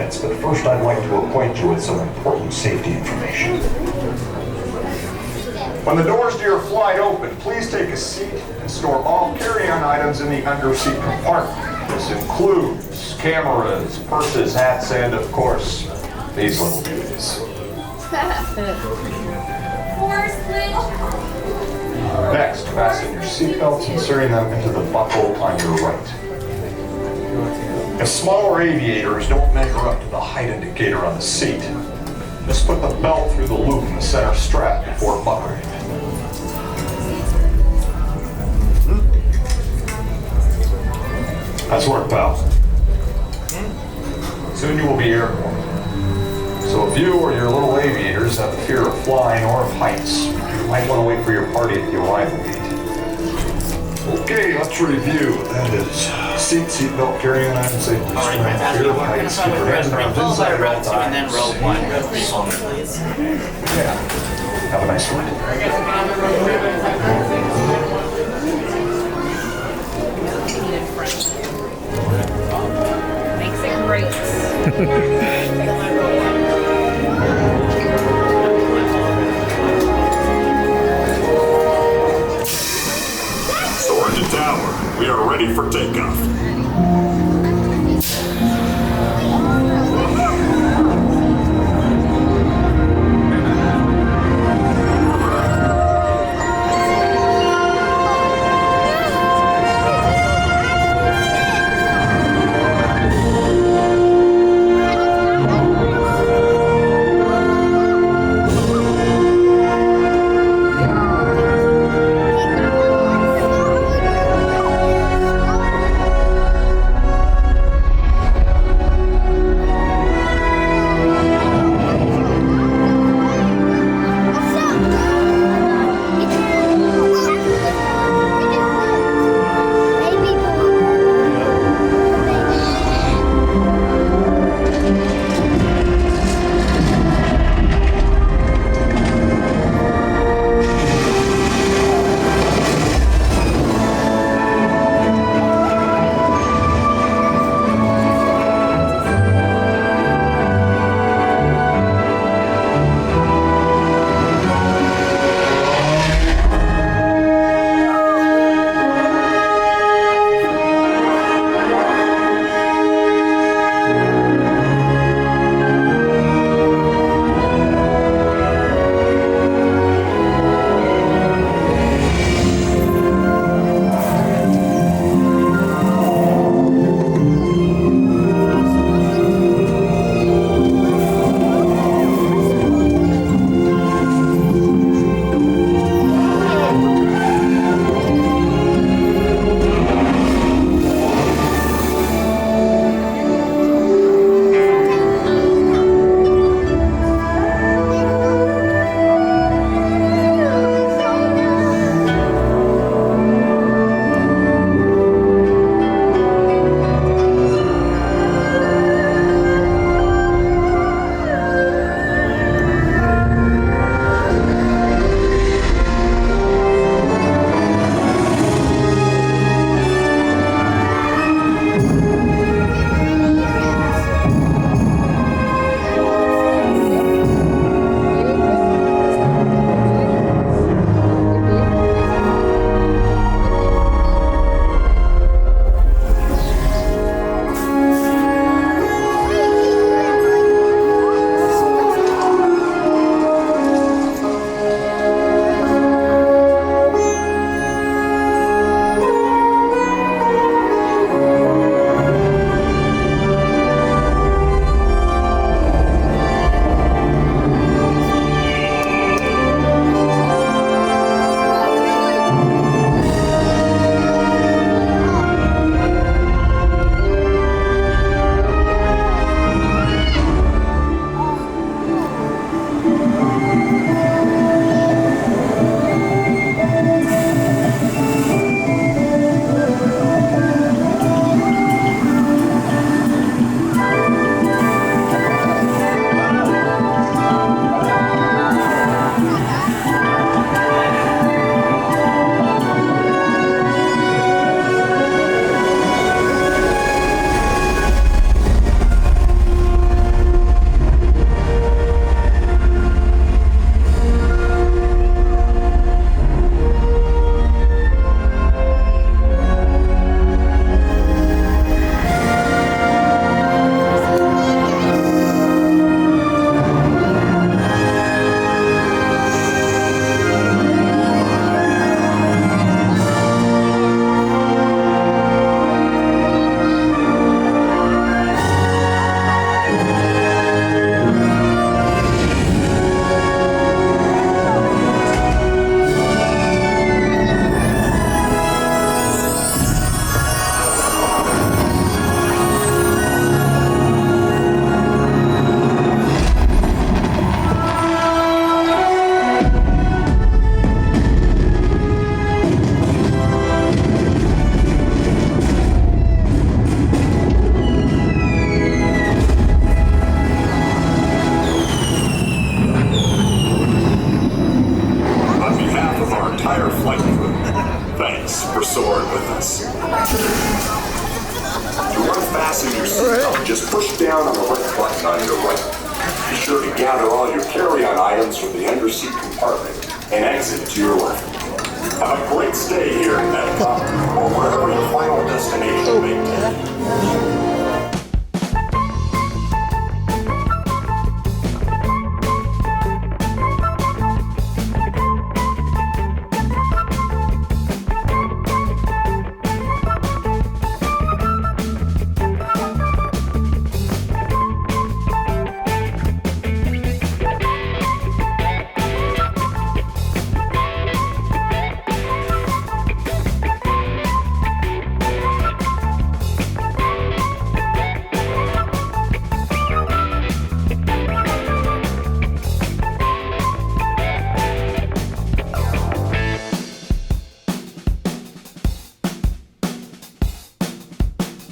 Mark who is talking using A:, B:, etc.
A: minutes, but first I'd like to acquaint you with some important safety information. When the doors to your flight open, please take a seat and store all carry-on items in the under-seat compartment. This includes cameras, purses, hats, and of course, these little dudes. Next, fasten your seatbelts, inserting them into the buckle on your right. If smaller aviators don't measure up to the height indicator on the seat, just put the belt through the loop in the center strap before buckling. Nice work, pal. Soon you will be airborne. So if you or your little aviators have a fear of flying or of heights, you might want to wait for your party at the arrival gate. Okay, let's review. That is seatbelt, carry-on items, safety, strength, fear of heights, keep your hands around inside at all times.
B: And then row one, please.
A: Yeah. Have a nice one.
C: Makes it great.
D: Soarin Tower, we are ready for takeoff.
C: down on the red button on your right. Be sure to gather all your carry-on items from the underseat compartment and exit to your left. Have a great stay here in Epcot or wherever your final destination may take you.